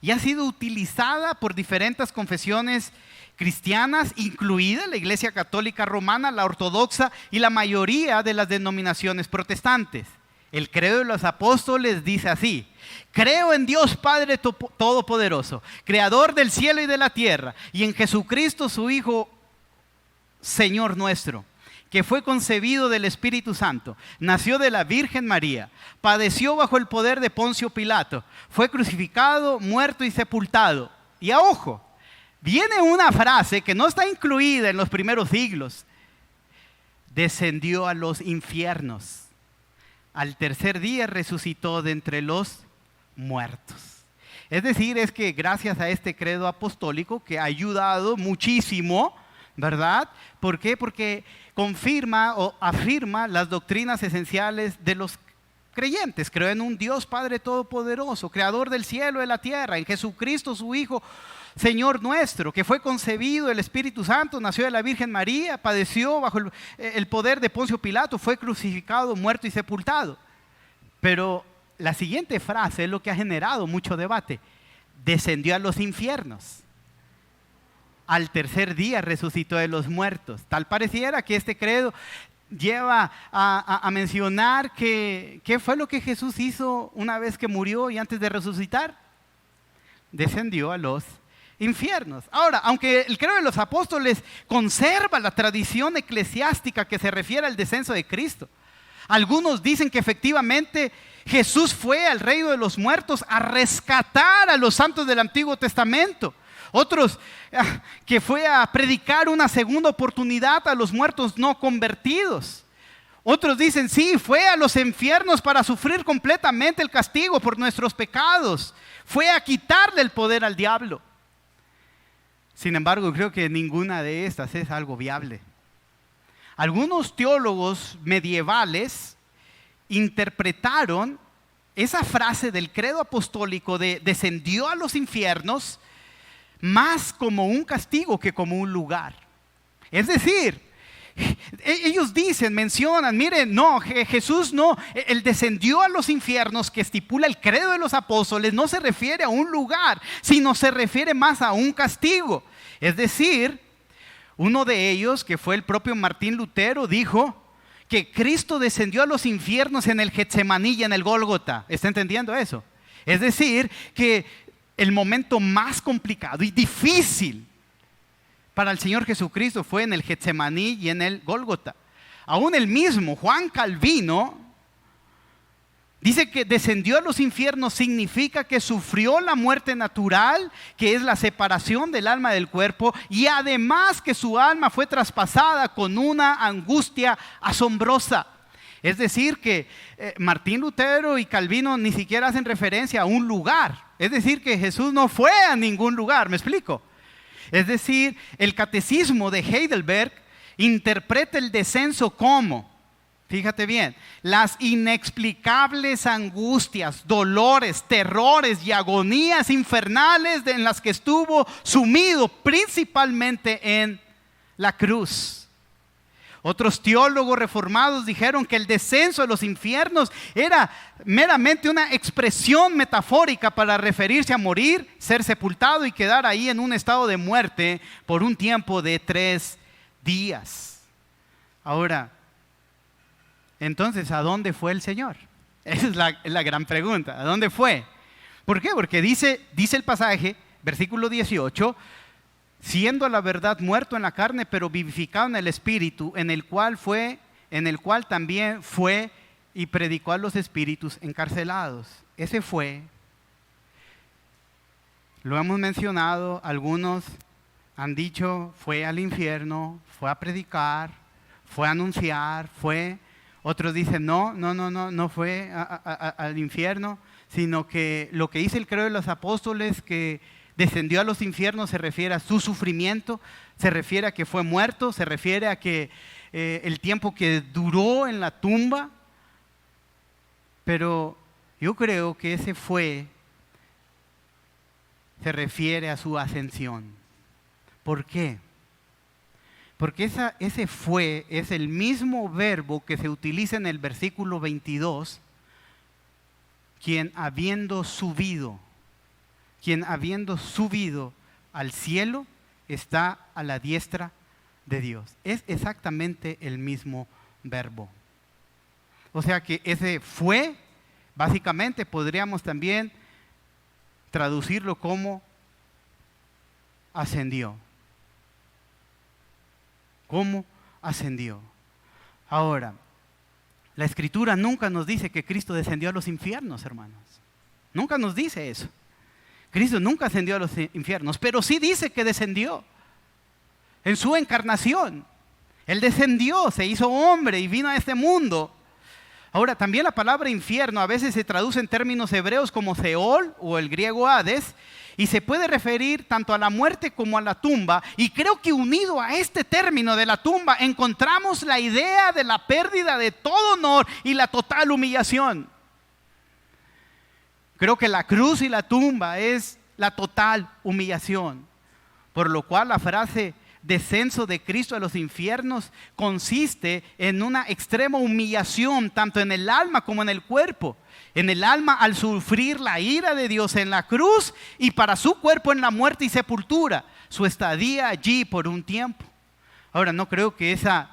Y ha sido utilizada por diferentes confesiones cristianas, incluida la Iglesia Católica Romana, la Ortodoxa y la mayoría de las denominaciones protestantes. El credo de los apóstoles dice así: creo en Dios Padre Todopoderoso, Creador del cielo y de la tierra, y en Jesucristo su Hijo, Señor nuestro, que fue concebido del Espíritu Santo, nació de la Virgen María, padeció bajo el poder de Poncio Pilato, fue crucificado, muerto y sepultado. Y a ojo, viene una frase que no está incluida en los primeros siglos. Descendió a los infiernos. Al tercer día resucitó de entre los muertos. Es decir, es que gracias a este credo apostólico que ha ayudado muchísimo ¿verdad? ¿Por qué? Porque confirma o afirma las doctrinas esenciales de los creyentes. Creo en un Dios Padre Todopoderoso, Creador del cielo y de la tierra, en Jesucristo su Hijo, Señor nuestro, que fue concebido del Espíritu Santo, nació de la Virgen María, padeció bajo el poder de Poncio Pilato, fue crucificado, muerto y sepultado. Pero la siguiente frase es lo que ha generado mucho debate. Descendió a los infiernos. Al tercer día resucitó de los muertos. Tal pareciera que este credo lleva a mencionar que ¿qué fue lo que Jesús hizo una vez que murió y antes de resucitar? Descendió a los infiernos. Ahora, aunque el credo de los apóstoles conserva la tradición eclesiástica que se refiere al descenso de Cristo, algunos dicen que efectivamente Jesús fue al reino de los muertos a rescatar a los santos del Antiguo Testamento. Otros que fue a predicar una segunda oportunidad a los muertos no convertidos. Otros dicen, sí, fue a los infiernos para sufrir completamente el castigo por nuestros pecados. Fue a quitarle el poder al diablo. Sin embargo, creo que ninguna de estas es algo viable. Algunos teólogos medievales interpretaron esa frase del credo apostólico de descendió a los infiernos más como un castigo que como un lugar. Es decir, ellos mencionan, miren, no, Jesús no, Él descendió a los infiernos que estipula el credo de los apóstoles, no se refiere a un lugar, sino se refiere más a un castigo. Es decir, uno de ellos, que fue el propio Martín Lutero, dijo que Cristo descendió a los infiernos en el Getsemaní y en el Gólgota. ¿Está entendiendo eso? Es decir, que el momento más complicado y difícil para el Señor Jesucristo fue en el Getsemaní y en el Gólgota. Aún el mismo Juan Calvino dice que descendió a los infiernos significa que sufrió la muerte natural, que es la separación del alma del cuerpo, y además que su alma fue traspasada con una angustia asombrosa. Es decir que Martín Lutero y Calvino ni siquiera hacen referencia a un lugar. Es decir que Jesús no fue a ningún lugar, ¿me explico? Es decir, el catecismo de Heidelberg interpreta el descenso como, fíjate bien, las inexplicables angustias, dolores, terrores y agonías infernales en las que estuvo sumido principalmente en la cruz. Otros teólogos reformados dijeron que el descenso de los infiernos era meramente una expresión metafórica para referirse a morir, ser sepultado y quedar ahí en un estado de muerte por un tiempo de 3 días. Ahora, entonces, ¿a dónde fue el Señor? Esa es la gran pregunta. ¿A dónde fue? ¿Por qué? Porque dice el pasaje, versículo 18, siendo a la verdad muerto en la carne, pero vivificado en el Espíritu, en el cual también fue y predicó a los espíritus encarcelados. Ese fue, lo hemos mencionado, algunos han dicho, fue al infierno, fue a predicar, fue a anunciar, otros dicen, no fue al infierno, sino que lo que dice el credo de los apóstoles, que descendió a los infiernos, se refiere a su sufrimiento, se refiere a que fue muerto, se refiere a que el tiempo que duró en la tumba. Pero yo creo que ese fue se refiere a su ascensión. ¿Por qué? Porque ese fue es el mismo verbo que se utiliza en el versículo 22, quien habiendo subido al cielo está a la diestra de Dios. Es exactamente el mismo verbo. O sea que ese fue, básicamente podríamos también traducirlo como ascendió. ¿Cómo ascendió? Ahora, la Escritura nunca nos dice que Cristo descendió a los infiernos, hermanos. Nunca nos dice eso. Cristo nunca ascendió a los infiernos, pero sí dice que descendió en su encarnación. Él descendió, se hizo hombre y vino a este mundo Ahora, también la palabra infierno a veces se traduce en términos hebreos como Seol o el griego Hades, y se puede referir tanto a la muerte como a la tumba. Y creo que unido a este término de la tumba encontramos la idea de la pérdida de todo honor y la total humillación. Creo que la cruz y la tumba es la total humillación, por lo cual la frase descenso de Cristo a los infiernos consiste en una extrema humillación tanto en el alma como en el cuerpo. En el alma al sufrir la ira de Dios en la cruz, y para su cuerpo en la muerte y sepultura, su estadía allí por un tiempo. Ahora, no creo que esa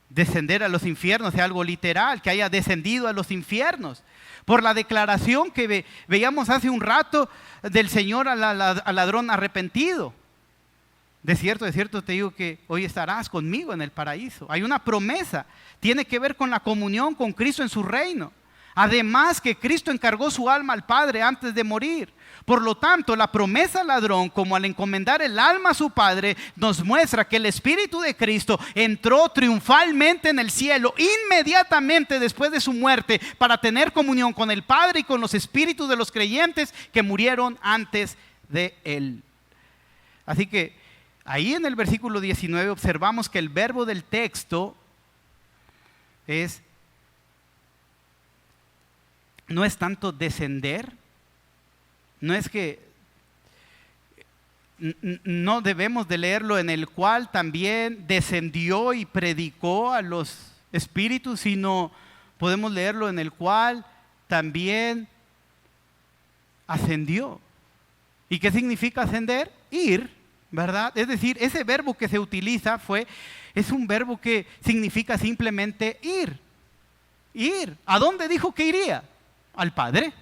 descender a los infiernos sea algo literal, que haya descendido a los infiernos. Por la declaración que veíamos hace un rato del Señor al ladrón arrepentido. De cierto te digo que hoy estarás conmigo en el paraíso. Hay una promesa, tiene que ver con la comunión con Cristo en su reino. Además que Cristo encargó su alma al Padre antes de morir. Por lo tanto, la promesa al ladrón, como al encomendar el alma a su Padre, nos muestra que el Espíritu de Cristo entró triunfalmente en el cielo inmediatamente después de su muerte para tener comunión con el Padre y con los espíritus de los creyentes que murieron antes de él. Así que ahí en el versículo 19 observamos que el verbo del texto no es tanto descender, no es que no debemos de leerlo en el cual también descendió y predicó a los espíritus, sino podemos leerlo en el cual también ascendió. ¿Y qué significa ascender? Ir, ¿verdad? Es decir, ese verbo que se utiliza es un verbo que significa simplemente ir. Ir. ¿A dónde dijo que iría? Al Padre.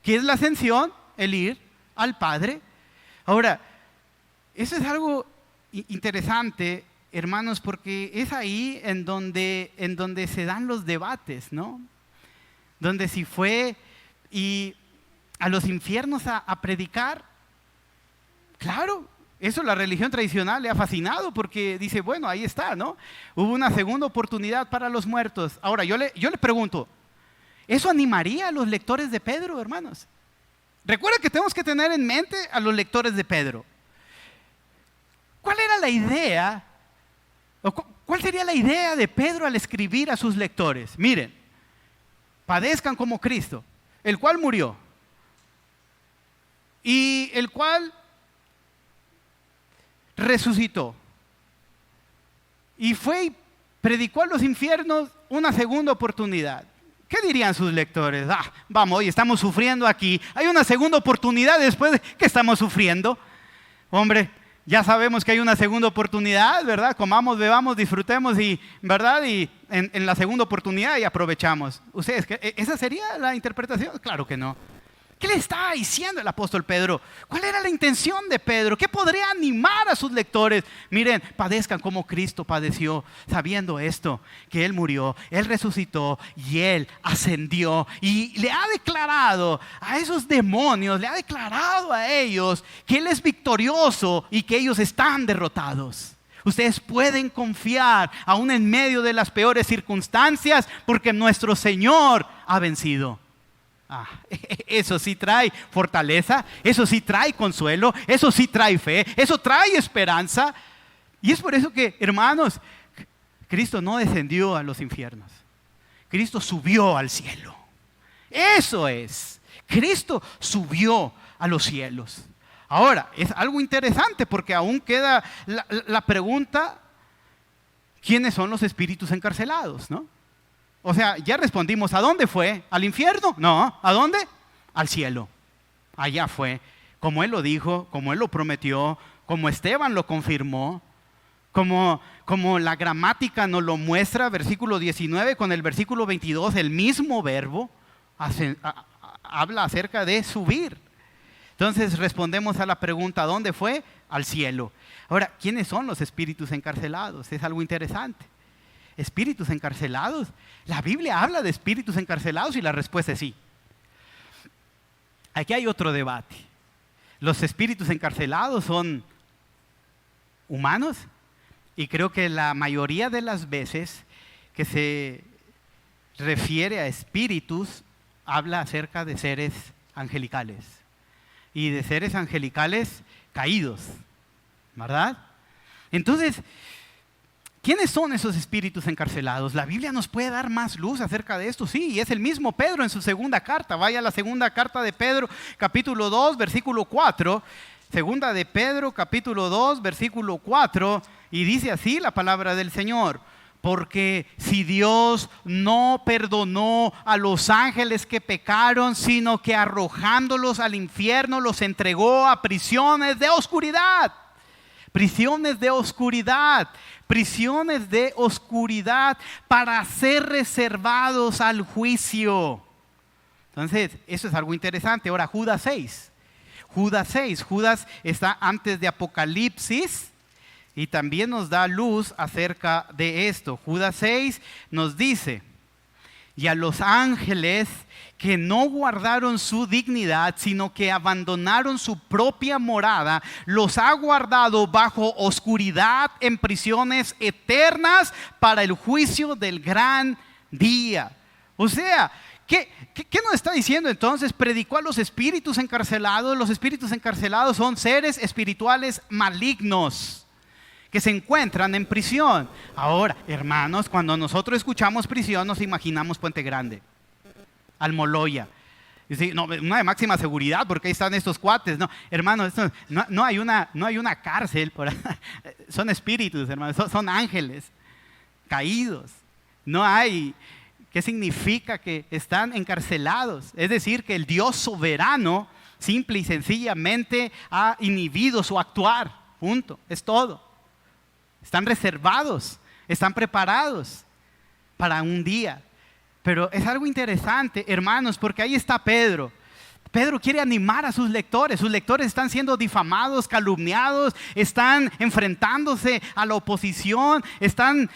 ¿Qué es la ascensión? El ir al Padre. Ahora, eso es algo interesante, hermanos, porque es ahí en donde se dan los debates, ¿no? Donde si fue y a los infiernos a predicar. Claro, eso la religión tradicional le ha fascinado porque dice, bueno, ahí está, ¿no? Hubo una segunda oportunidad para los muertos. Ahora, yo le pregunto, ¿eso animaría a los lectores de Pedro, hermanos? Recuerda que tenemos que tener en mente a los lectores de Pedro. ¿Cuál era la idea? ¿Cuál sería la idea de Pedro al escribir a sus lectores? Miren, padezcan como Cristo, el cual murió y el cual resucitó y fue y predicó a los infiernos una segunda oportunidad. ¿Qué dirían sus lectores? Vamos, hoy estamos sufriendo aquí. Hay una segunda oportunidad después de que estamos sufriendo. Hombre, ya sabemos que hay una segunda oportunidad, ¿verdad? Comamos, bebamos, disfrutemos ¿verdad? Y en la segunda oportunidad y aprovechamos. ¿Ustedes, esa sería la interpretación? Claro que no. ¿Qué le estaba diciendo el apóstol Pedro? ¿Cuál era la intención de Pedro? ¿Qué podría animar a sus lectores? Miren, padezcan como Cristo padeció, sabiendo esto, que Él murió, Él resucitó y Él ascendió. Y le ha declarado a esos demonios, le ha declarado a ellos que Él es victorioso y que ellos están derrotados. Ustedes pueden confiar aún en medio de las peores circunstancias porque nuestro Señor ha vencido. Eso sí trae fortaleza, eso sí trae consuelo, eso sí trae fe, eso trae esperanza. Y es por eso que, hermanos, Cristo no descendió a los infiernos. Cristo subió al cielo. Eso es. Cristo subió a los cielos. Ahora, es algo interesante porque aún queda la pregunta, ¿quiénes son los espíritus encarcelados, no? O sea, ya respondimos, ¿a dónde fue? ¿Al infierno? No, ¿a dónde? Al cielo. Allá fue, como Él lo dijo, como Él lo prometió, como Esteban lo confirmó, como la gramática nos lo muestra, versículo 19 con el versículo 22, el mismo verbo habla acerca de subir. Entonces respondemos a la pregunta, ¿a dónde fue? Al cielo. Ahora, ¿quiénes son los espíritus encarcelados? Es algo interesante. ¿Espíritus encarcelados? La Biblia habla de espíritus encarcelados y la respuesta es sí. Aquí hay otro debate. ¿Los espíritus encarcelados son humanos? Y creo que la mayoría de las veces que refiere a espíritus, habla acerca de seres angelicales y de seres angelicales caídos, ¿verdad? Entonces, ¿quiénes son esos espíritus encarcelados? La Biblia nos puede dar más luz acerca de esto, sí, y es el mismo Pedro en su segunda carta. Vaya a la segunda carta de Pedro, capítulo 2, versículo 4. Segunda de Pedro, capítulo 2, versículo 4, y dice así la palabra del Señor: porque si Dios no perdonó a los ángeles que pecaron, sino que arrojándolos al infierno los entregó a prisiones de oscuridad. Prisiones de oscuridad, prisiones de oscuridad para ser reservados al juicio. Entonces, eso es algo interesante. Ahora, Judas 6. Judas está antes de Apocalipsis y también nos da luz acerca de esto. Judas 6 nos dice: y a los ángeles que no guardaron su dignidad, sino que abandonaron su propia morada, los ha guardado bajo oscuridad en prisiones eternas para el juicio del gran día. O sea, ¿qué nos está diciendo entonces? Predicó a los espíritus encarcelados. Los espíritus encarcelados son seres espirituales malignos que se encuentran en prisión. Ahora, hermanos, cuando nosotros escuchamos prisión, nos imaginamos Puente Grande, Almoloya. Y sí, no, una de máxima seguridad, porque ahí están estos cuates. No, hermanos, no hay una cárcel. Son espíritus, hermanos, son ángeles caídos. No hay. ¿Qué significa que están encarcelados? Es decir, que el Dios soberano simple y sencillamente ha inhibido su actuar. Punto. Es todo. Están reservados, están preparados para un día. Pero es algo interesante, hermanos, porque ahí está Pedro. Pedro quiere animar a sus lectores. Sus lectores están siendo difamados, calumniados, están enfrentándose a la oposición, están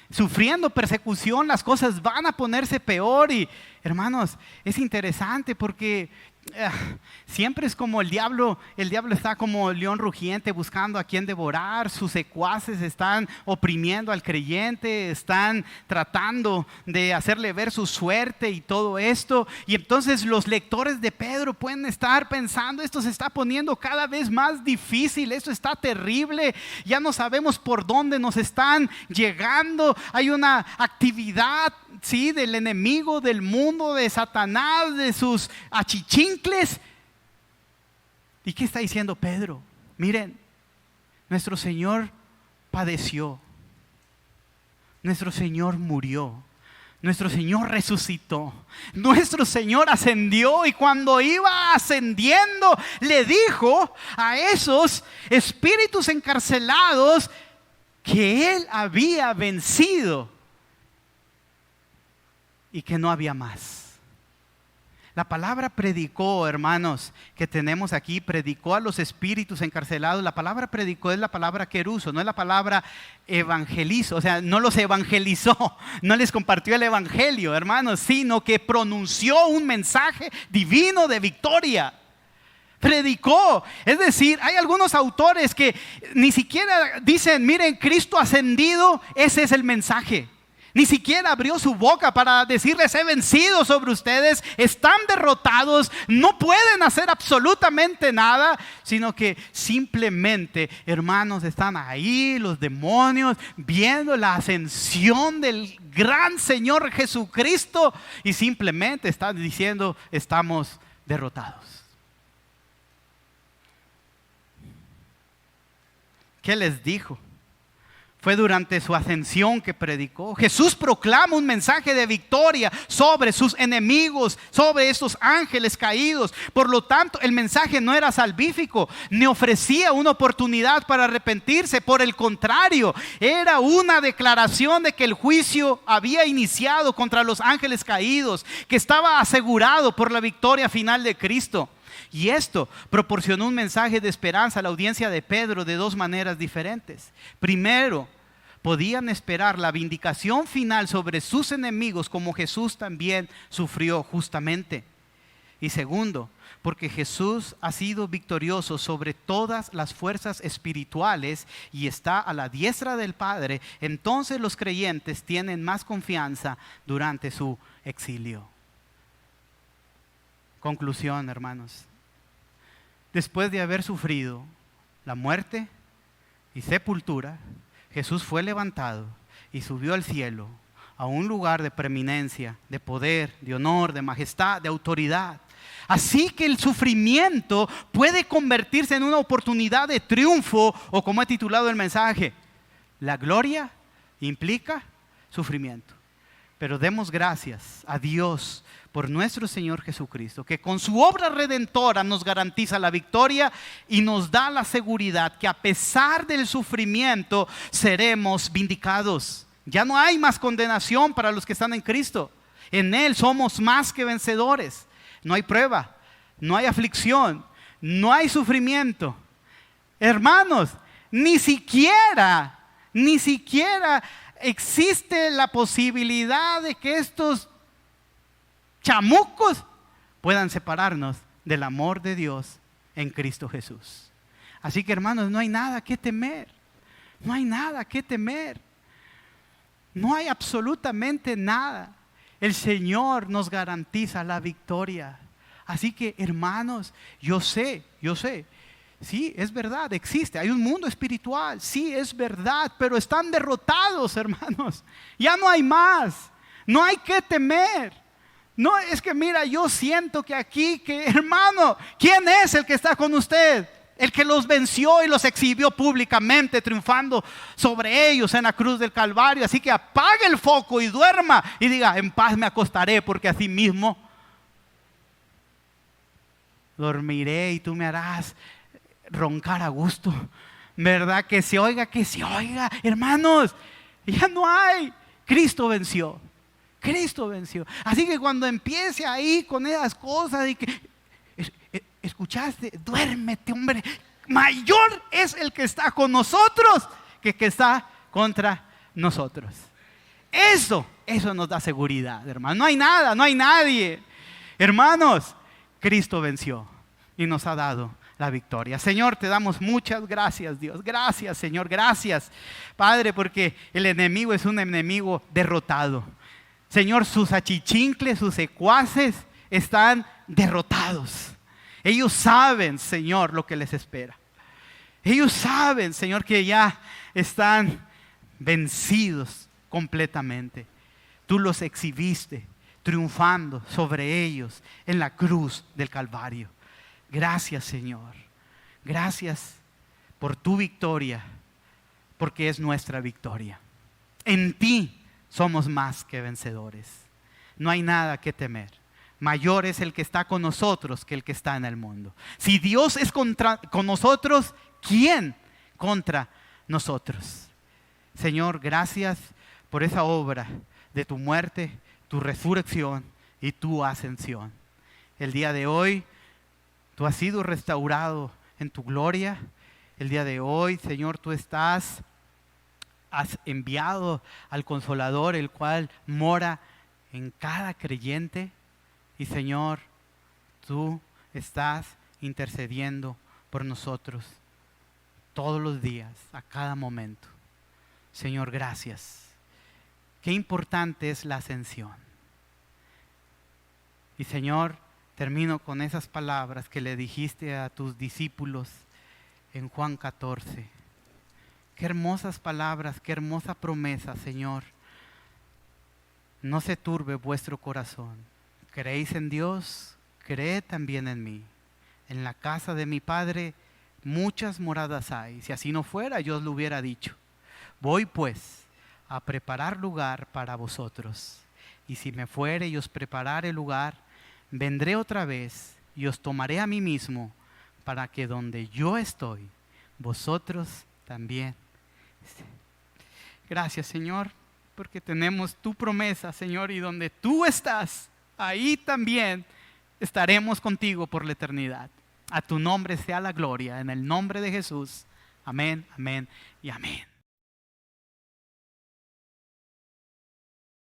sufriendo persecución. Las cosas van a ponerse peor. Y hermanos, es interesante porque siempre es como el diablo está como león rugiente buscando a quien devorar. Sus secuaces están oprimiendo al creyente, están tratando de hacerle ver su suerte y todo esto. Y entonces los lectores de Pedro pueden estar pensando: esto se está poniendo cada vez más difícil, esto está terrible, ya no sabemos por dónde nos están llegando. Hay una actividad, sí, del enemigo, del mundo, de Satanás, de sus achichincles. ¿Y qué está diciendo Pedro? Miren, nuestro Señor padeció, nuestro Señor murió, nuestro Señor resucitó, nuestro Señor ascendió, y cuando iba ascendiendo le dijo a esos espíritus encarcelados que Él había vencido y que no había más. La palabra predicó, hermanos, que tenemos aquí, predicó a los espíritus encarcelados. La palabra predicó es la palabra keruso, no es la palabra evangelizo. O sea, no los evangelizó, no les compartió el evangelio, hermanos, sino que pronunció un mensaje divino de victoria. Predicó. Es decir, hay algunos autores que ni siquiera dicen: miren, Cristo ascendido, ese es el mensaje. Ni siquiera abrió su boca para decirles: he vencido sobre ustedes, están derrotados, no pueden hacer absolutamente nada. Sino que simplemente, hermanos, están ahí los demonios viendo la ascensión del gran Señor Jesucristo y simplemente están diciendo: estamos derrotados. ¿Qué les dijo? Fue durante su ascensión que predicó. Jesús proclama un mensaje de victoria sobre sus enemigos, sobre estos ángeles caídos. Por lo tanto, el mensaje no era salvífico, ni ofrecía una oportunidad para arrepentirse. Por el contrario, era una declaración de que el juicio había iniciado contra los ángeles caídos, que estaba asegurado por la victoria final de Cristo. Y esto proporcionó un mensaje de esperanza a la audiencia de Pedro de dos maneras diferentes. Primero, podían esperar la vindicación final sobre sus enemigos, como Jesús también sufrió justamente. Y segundo, porque Jesús ha sido victorioso sobre todas las fuerzas espirituales y está a la diestra del Padre, entonces los creyentes tienen más confianza durante su exilio. Conclusión, hermanos. Después de haber sufrido la muerte y sepultura, Jesús fue levantado y subió al cielo, a un lugar de preeminencia, de poder, de honor, de majestad, de autoridad. Así que el sufrimiento puede convertirse en una oportunidad de triunfo, o como he titulado el mensaje, la gloria implica sufrimiento. Pero demos gracias a Dios por nuestro Señor Jesucristo, que con su obra redentora nos garantiza la victoria y nos da la seguridad que a pesar del sufrimiento seremos vindicados. Ya no hay más condenación para los que están en Cristo. En Él somos más que vencedores. No hay prueba, no hay aflicción, no hay sufrimiento. Hermanos, ni siquiera existe la posibilidad de que estos chamucos puedan separarnos del amor de Dios en Cristo Jesús. Así que, hermanos, no hay nada que temer. No hay nada que temer. No hay absolutamente nada. El Señor nos garantiza la victoria. Así que, hermanos, yo sé, sí, es verdad, existe, hay un mundo espiritual, sí, es verdad, pero están derrotados, hermanos. Ya no hay más, no hay que temer. No, es que mira, yo siento que aquí, hermano, ¿quién es el que está con usted? El que los venció y los exhibió públicamente, triunfando sobre ellos en la cruz del Calvario. Así que apague el foco y duerma y diga, en paz me acostaré, porque así mismo dormiré y tú me harás roncar a gusto. ¿Verdad? Que se oiga, hermanos, ya no hay. Cristo venció. Así que cuando empiece ahí con esas cosas y que escuchaste, duérmete, hombre. Mayor es el que está con nosotros que el que está contra nosotros. Eso nos da seguridad, hermano. No hay nada, no hay nadie. Hermanos, Cristo venció y nos ha dado la victoria. Señor, te damos muchas gracias, Dios. Gracias, Señor, gracias, Padre, porque el enemigo es un enemigo derrotado. Señor, sus achichincles, sus secuaces están derrotados. Ellos saben, Señor, lo que les espera. Ellos saben, Señor, que ya están vencidos completamente. Tú los exhibiste triunfando sobre ellos en la cruz del Calvario. Gracias, Señor. Gracias por tu victoria, porque es nuestra victoria. En ti somos más que vencedores. No hay nada que temer. Mayor es el que está con nosotros que el que está en el mundo. Si Dios es con nosotros, ¿quién contra nosotros? Señor, gracias por esa obra de tu muerte, tu resurrección y tu ascensión. El día de hoy, tú has sido restaurado en tu gloria. El día de hoy, Señor, tú has enviado al Consolador, el cual mora en cada creyente. Y Señor, tú estás intercediendo por nosotros todos los días, a cada momento. Señor, gracias. Qué importante es la ascensión. Y Señor, termino con esas palabras que le dijiste a tus discípulos en Juan 14. Qué hermosas palabras, qué hermosa promesa, Señor. No se turbe vuestro corazón. ¿Creéis en Dios? Creed también en mí. En la casa de mi Padre muchas moradas hay. Si así no fuera, yo os lo hubiera dicho. Voy pues a preparar lugar para vosotros. Y si me fuere y os preparare lugar, vendré otra vez y os tomaré a mí mismo, para que donde yo estoy, vosotros también. Gracias, Señor, porque tenemos tu promesa, Señor, y donde tú estás, ahí también estaremos contigo por la eternidad. A tu nombre sea la gloria, en el nombre de Jesús. Amén, amén y amén.